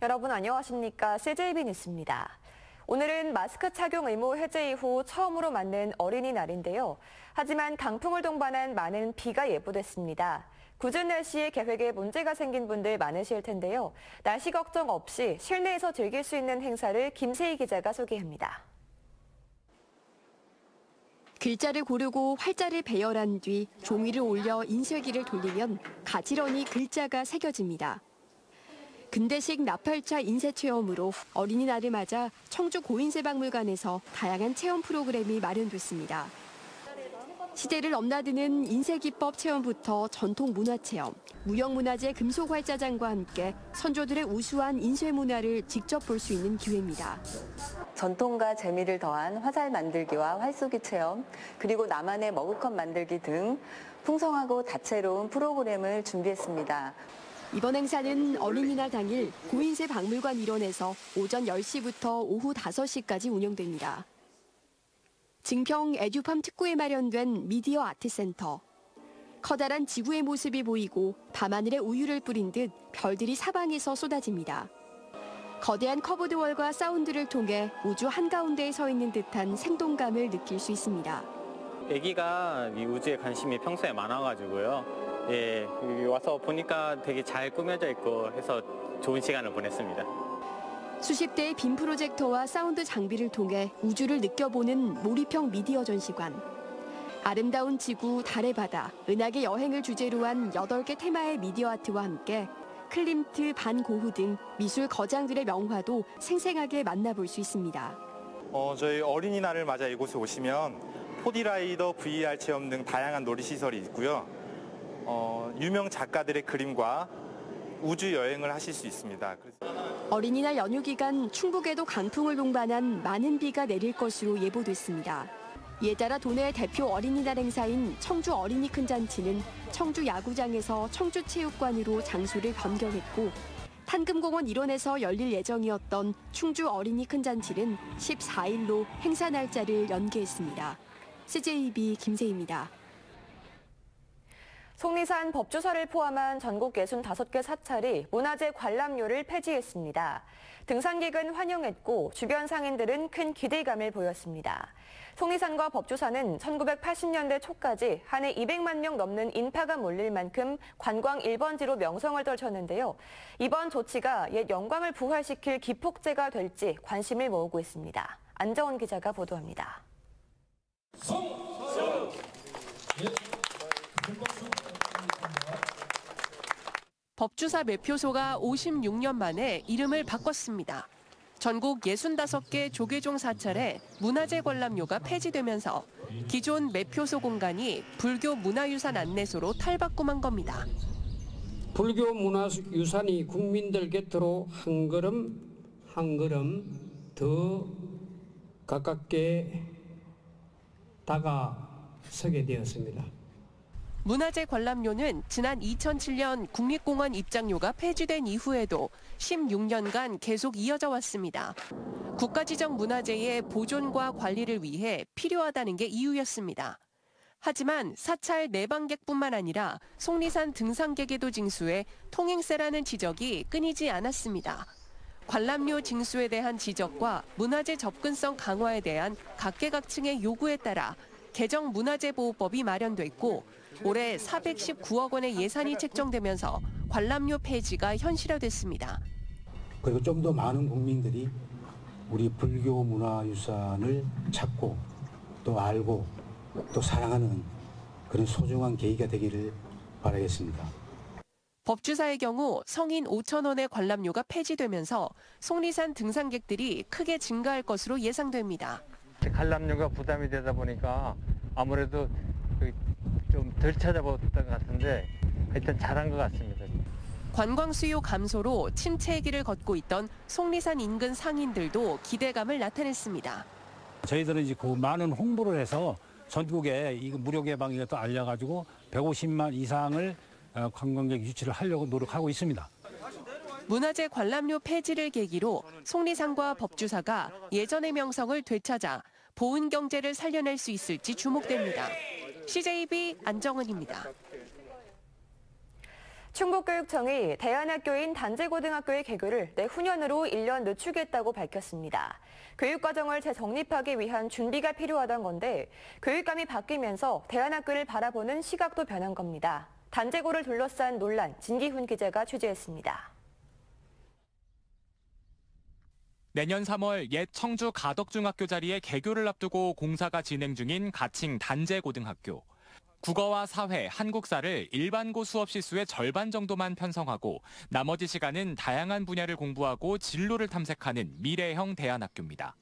여러분 안녕하십니까? CJB 뉴스입니다. 오늘은 마스크 착용 의무 해제 이후 처음으로 맞는 어린이날인데요. 하지만 강풍을 동반한 많은 비가 예보됐습니다. 궂은 날씨에 계획에 문제가 생긴 분들 많으실 텐데요. 날씨 걱정 없이 실내에서 즐길 수 있는 행사를 김세희 기자가 소개합니다. 글자를 고르고 활자를 배열한 뒤 종이를 올려 인쇄기를 돌리면 가지런히 글자가 새겨집니다. 근대식 나팔차 인쇄 체험으로 어린이날을 맞아 청주 고인쇄박물관에서 다양한 체험 프로그램이 마련됐습니다. 시대를 넘나드는 인쇄기법 체험부터 전통 문화 체험, 무형문화재 금속 활자장과 함께 선조들의 우수한 인쇄 문화를 직접 볼 수 있는 기회입니다. 전통과 재미를 더한 화살 만들기와 활쏘기 체험, 그리고 나만의 머그컵 만들기 등 풍성하고 다채로운 프로그램을 준비했습니다. 이번 행사는 어린이날 당일 고인쇄박물관 일원에서 오전 10시부터 오후 5시까지 운영됩니다. 증평 에듀팜 특구에 마련된 미디어 아트센터. 커다란 지구의 모습이 보이고 밤하늘에 우유를 뿌린 듯 별들이 사방에서 쏟아집니다. 거대한 커브드월과 사운드를 통해 우주 한가운데에 서 있는 듯한 생동감을 느낄 수 있습니다. 아기가 이 우주에 관심이 평소에 많아가지고요. 여기 와서 보니까 되게 잘 꾸며져 있고 해서 좋은 시간을 보냈습니다. 수십 대의 빔 프로젝터와 사운드 장비를 통해 우주를 느껴보는 몰입형 미디어 전시관. 아름다운 지구, 달의 바다, 은하계 여행을 주제로 한 8개 테마의 미디어 아트와 함께 클림트, 반 고흐 등 미술 거장들의 명화도 생생하게 만나볼 수 있습니다. 저희 어린이날을 맞아 이곳에 오시면 4D 라이더, VR 체험 등 다양한 놀이시설이 있고요. 유명 작가들의 그림과 우주 여행을 하실 수 있습니다. 어린이날 연휴 기간 충북에도 강풍을 동반한 많은 비가 내릴 것으로 예보됐습니다. 이에 따라 도내 대표 어린이날 행사인 청주 어린이 큰 잔치는 청주 야구장에서 청주체육관으로 장소를 변경했고 탄금공원 일원에서 열릴 예정이었던 충주 어린이 큰 잔치는 14일로 행사 날짜를 연기했습니다. CJB 김세희입니다. 속리산 법주사를 포함한 전국 65개 사찰이 문화재 관람료를 폐지했습니다. 등산객은 환영했고 주변 상인들은 큰 기대감을 보였습니다. 속리산과 법주사는 1980년대 초까지 한 해 200만 명 넘는 인파가 몰릴 만큼 관광 1번지로 명성을 떨쳤는데요. 이번 조치가 옛 영광을 부활시킬 기폭제가 될지 관심을 모으고 있습니다. 안정원 기자가 보도합니다. 법주사 매표소가 56년 만에 이름을 바꿨습니다. 전국 65개 조계종 사찰에 문화재 관람료가 폐지되면서 기존 매표소 공간이 불교 문화유산 안내소로 탈바꿈한 겁니다. 불교 문화유산이 국민들 곁으로 한 걸음 더 가깝게 다가서게 되었습니다. 문화재 관람료는 지난 2007년 국립공원 입장료가 폐지된 이후에도 16년간 계속 이어져 왔습니다. 국가지정 문화재의 보존과 관리를 위해 필요하다는 게 이유였습니다. 하지만 사찰 내방객뿐만 아니라 속리산 등산객에도 징수해 통행세라는 지적이 끊이지 않았습니다. 관람료 징수에 대한 지적과 문화재 접근성 강화에 대한 각계각층의 요구에 따라 개정 문화재보호법이 마련됐고 올해 419억 원의 예산이 책정되면서 관람료 폐지가 현실화됐습니다. 그리고 좀 더 많은 국민들이 우리 불교 문화유산을 찾고 또 알고 또 사랑하는 그런 소중한 계기가 되기를 바라겠습니다. 법주사의 경우 성인 5천 원의 관람료가 폐지되면서 속리산 등산객들이 크게 증가할 것으로 예상됩니다. 관람료가 부담이 되다 보니까 아무래도 좀 덜 찾아봤던 것 같은데 하여튼 잘한 것 같습니다. 관광 수요 감소로 침체의 길을 걷고 있던 속리산 인근 상인들도 기대감을 나타냈습니다. 저희들은 이제 그 많은 홍보를 해서 전국에 이 무료 개방을 또 알려가지고 150만 이상을 관광객 유치를 하려고 노력하고 있습니다. 문화재 관람료 폐지를 계기로 속리산과 법주사가 예전의 명성을 되찾아 보은 경제를 살려낼 수 있을지 주목됩니다. CJB 안정은입니다. 충북교육청이 대안학교인 단재고등학교의 개교를 내후년으로 1년 늦추겠다고 밝혔습니다. 교육과정을 재정립하기 위한 준비가 필요하던 건데 교육감이 바뀌면서 대안학교를 바라보는 시각도 변한 겁니다. 단재고를 둘러싼 논란, 진기훈 기자가 취재했습니다. 내년 3월 옛 청주 가덕중학교 자리에 개교를 앞두고 공사가 진행 중인 가칭 단재고등학교. 국어와 사회, 한국사를 일반고 수업 시수의 절반 정도만 편성하고 나머지 시간은 다양한 분야를 공부하고 진로를 탐색하는 미래형 대안학교입니다.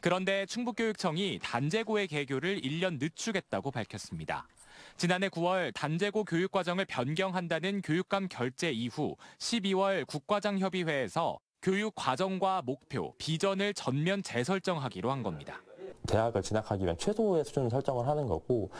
그런데 충북교육청이 단재고의 개교를 1년 늦추겠다고 밝혔습니다. 지난해 9월 단재고 교육과정을 변경한다는 교육감 결재 이후 12월 국과장협의회에서 교육 과정과 목표, 비전을 전면 재설정하기로 한 겁니다. 대학을 진학하기 위한 최소의 수준을 설정을 하는 거고,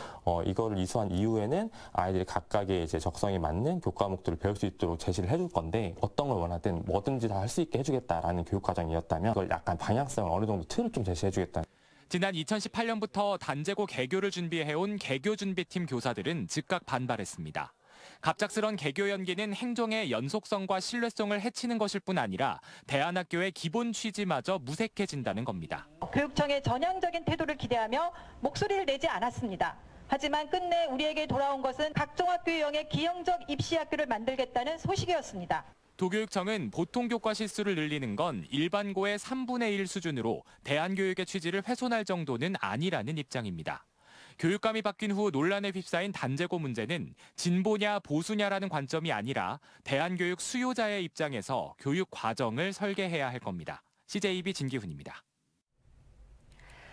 이거를 이수한 이후에는 아이들이 각각의 이제 적성에 맞는 교과목들을 배울 수 있도록 제시를 해줄 건데, 어떤 걸 원하든 뭐든지 다 할 수 있게 해주겠다라는 교육 과정이었다면, 그걸 약간 방향성을 어느 정도 틀을 좀 제시해주겠다. 지난 2018년부터 단재고 개교를 준비해온 개교준비팀 교사들은 즉각 반발했습니다. 갑작스런 개교 연기는 행정의 연속성과 신뢰성을 해치는 것일 뿐 아니라 대안학교의 기본 취지마저 무색해진다는 겁니다. 교육청의 전향적인 태도를 기대하며 목소리를 내지 않았습니다. 하지만 끝내 우리에게 돌아온 것은 각종 학교 유형의 기형적 입시학교를 만들겠다는 소식이었습니다. 도교육청은 보통 교과 실수를 늘리는 건 일반고의 3분의 1 수준으로 대안교육의 취지를 훼손할 정도는 아니라는 입장입니다. 교육감이 바뀐 후 논란에 휩싸인 단재고 문제는 진보냐 보수냐라는 관점이 아니라 대안교육 수요자의 입장에서 교육 과정을 설계해야 할 겁니다. CJB 진기훈입니다.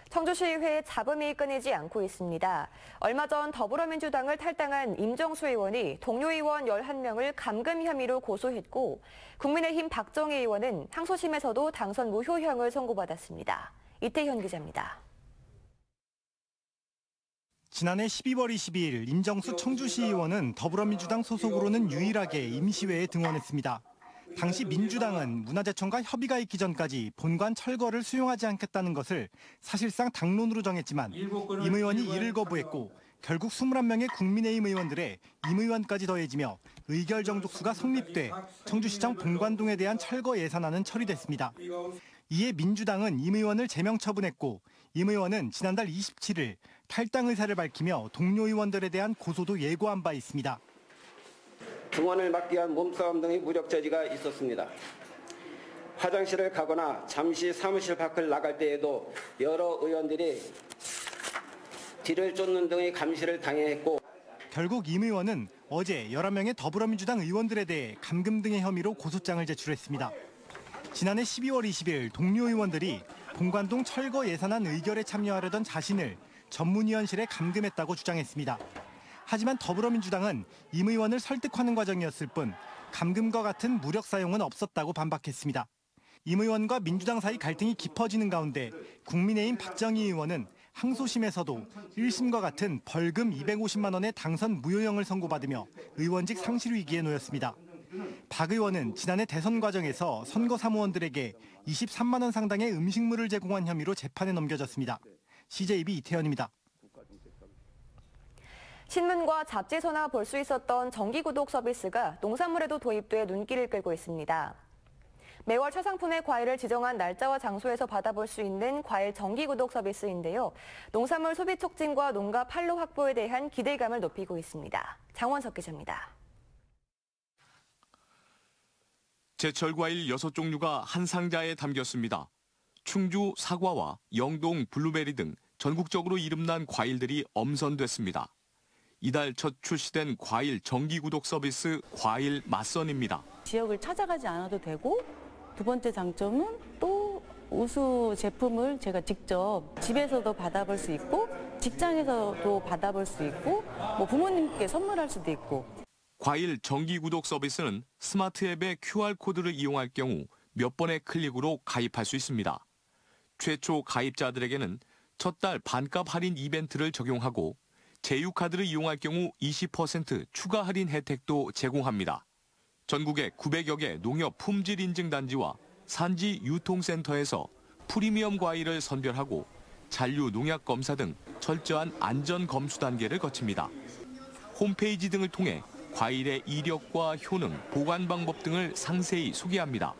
청주시의회 잡음이 끊이지 않고 있습니다. 얼마 전 더불어민주당을 탈당한 임정수 의원이 동료 의원 11명을 감금 혐의로 고소했고 국민의힘 박정희 의원은 항소심에서도 당선 무효형을 선고받았습니다. 이태현 기자입니다. 지난해 12월 22일 임정수 청주시 의원은 더불어민주당 소속으로는 유일하게 임시회에 등원했습니다. 당시 민주당은 문화재청과 협의가 있기 전까지 본관 철거를 수용하지 않겠다는 것을 사실상 당론으로 정했지만 임 의원이 이를 거부했고 결국 21명의 국민의힘 의원들의 임 의원까지 더해지며 의결 정족수가 성립돼 청주시청 본관동에 대한 철거 예산안은 처리됐습니다. 이에 민주당은 임 의원을 제명 처분했고 임 의원은 지난달 27일 탈당 의사를 밝히며 동료 의원들에 대한 고소도 예고한 바 있습니다. 등원을 막기 위한 몸싸움 등의 무력 저지가 있었습니다. 화장실을 가거나 잠시 사무실 밖을 나갈 때에도 여러 의원들이 뒤를 쫓는 등의 감시를 당했고 결국 임 의원은 어제 11명의 더불어민주당 의원들에 대해 감금 등의 혐의로 고소장을 제출했습니다. 지난해 12월 20일 동료 의원들이 본관동 철거 예산안 의결에 참여하려던 자신을 전문위원실에 감금했다고 주장했습니다. 하지만 더불어민주당은 임 의원을 설득하는 과정이었을 뿐 감금과 같은 무력 사용은 없었다고 반박했습니다. 임 의원과 민주당 사이 갈등이 깊어지는 가운데 국민의힘 박정희 의원은 항소심에서도 1심과 같은 벌금 250만 원의 당선 무효형을 선고받으며 의원직 상실 위기에 놓였습니다. 박 의원은 지난해 대선 과정에서 선거 사무원들에게 23만 원 상당의 음식물을 제공한 혐의로 재판에 넘겨졌습니다. CJB 이태현입니다. 신문과 잡지서나 볼 수 있었던 정기구독 서비스가 농산물에도 도입돼 눈길을 끌고 있습니다. 매월 최상품의 과일을 지정한 날짜와 장소에서 받아볼 수 있는 과일 정기구독 서비스인데요. 농산물 소비 촉진과 농가 판로 확보에 대한 기대감을 높이고 있습니다. 장원석 기자입니다. 제철 과일 6종류가 한 상자에 담겼습니다. 충주 사과와 영동 블루베리 등 전국적으로 이름난 과일들이 엄선됐습니다. 이달 첫 출시된 과일 정기구독 서비스 과일 맛선입니다. 지역을 찾아가지 않아도 되고 두 번째 장점은 또 우수 제품을 제가 직접 집에서도 받아볼 수 있고 직장에서도 받아볼 수 있고 부모님께 선물할 수도 있고. 과일 정기구독 서비스는 스마트 앱의 QR코드를 이용할 경우 몇 번의 클릭으로 가입할 수 있습니다. 최초 가입자들에게는 첫 달 반값 할인 이벤트를 적용하고 제휴카드를 이용할 경우 20% 추가 할인 혜택도 제공합니다. 전국의 900여 개 농협 품질 인증 단지와 산지 유통센터에서 프리미엄 과일을 선별하고 잔류 농약 검사 등 철저한 안전 검수 단계를 거칩니다. 홈페이지 등을 통해 과일의 이력과 효능, 보관 방법 등을 상세히 소개합니다.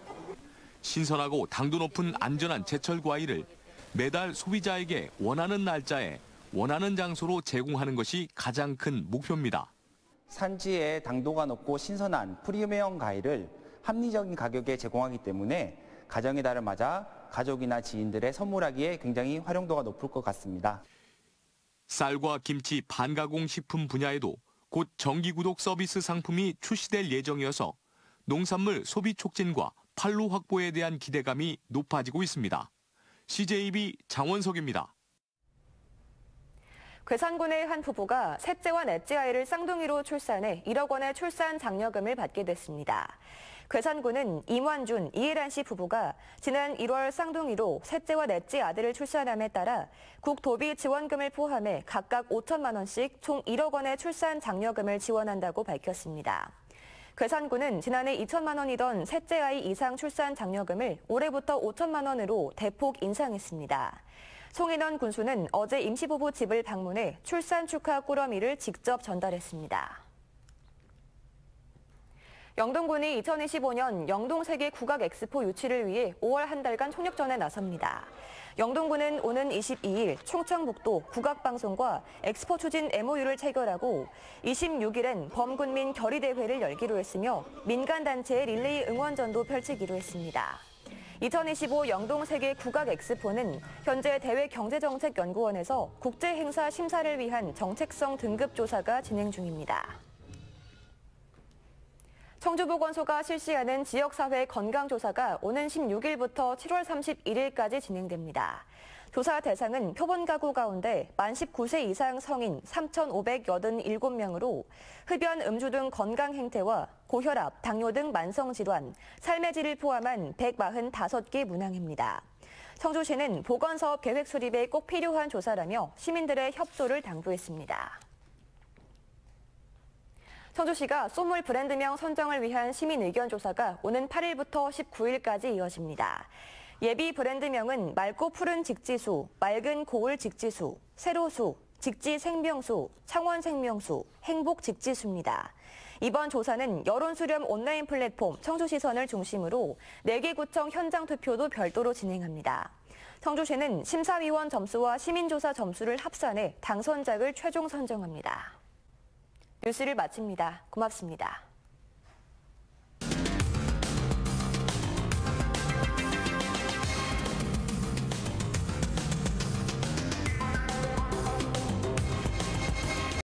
신선하고 당도 높은 안전한 제철 과일을 매달 소비자에게 원하는 날짜에 원하는 장소로 제공하는 것이 가장 큰 목표입니다. 산지에 당도가 높고 신선한 프리미엄 과일을 합리적인 가격에 제공하기 때문에 가정의 달을 맞아 가족이나 지인들의 선물하기에 굉장히 활용도가 높을 것 같습니다. 쌀과 김치, 반가공 식품 분야에도 곧 정기구독 서비스 상품이 출시될 예정이어서 농산물 소비 촉진과 판로 확보에 대한 기대감이 높아지고 있습니다. CJB 장원석입니다. 괴산군의 한 부부가 셋째와 넷째 아이를 쌍둥이로 출산해 1억 원의 출산 장려금을 받게 됐습니다. 괴산군은 임완준, 이혜란 씨 부부가 지난 1월 쌍둥이로 셋째와 넷째 아들을 출산함에 따라 국도비 지원금을 포함해 각각 5천만 원씩 총 1억 원의 출산 장려금을 지원한다고 밝혔습니다. 괴산군은 지난해 2천만 원이던 셋째 아이 이상 출산 장려금을 올해부터 5천만 원으로 대폭 인상했습니다. 송인원 군수는 어제 임시부부 집을 방문해 출산 축하 꾸러미를 직접 전달했습니다. 영동군이 2025년 영동 세계 국악 엑스포 유치를 위해 5월 한 달간 총력전에 나섭니다. 영동군은 오는 22일 충청북도 국악방송과 엑스포 추진 MOU를 체결하고 26일엔 범군민 결의대회를 열기로 했으며 민간단체의 릴레이 응원전도 펼치기로 했습니다. 2025 영동 세계 국악 엑스포는 현재 대외경제정책연구원에서 국제행사 심사를 위한 정책성 등급 조사가 진행 중입니다. 청주보건소가 실시하는 지역사회 건강조사가 오는 16일부터 7월 31일까지 진행됩니다. 조사 대상은 표본 가구 가운데 만 19세 이상 성인 3,587명으로 흡연, 음주 등 건강 행태와 고혈압, 당뇨 등 만성질환, 삶의 질을 포함한 145개 문항입니다. 청주시는 보건사업 계획 수립에 꼭 필요한 조사라며 시민들의 협조를 당부했습니다. 청주시가 쏘물 브랜드명 선정을 위한 시민 의견 조사가 오는 8일부터 19일까지 이어집니다. 예비 브랜드명은 맑고 푸른 직지수, 맑은 고을 직지수, 세로수, 직지생명수, 창원생명수, 행복직지수입니다. 이번 조사는 여론수렴 온라인 플랫폼 청주시선을 중심으로 4개 구청 현장 투표도 별도로 진행합니다. 청주시는 심사위원 점수와 시민조사 점수를 합산해 당선작을 최종 선정합니다. 뉴스를 마칩니다. 고맙습니다.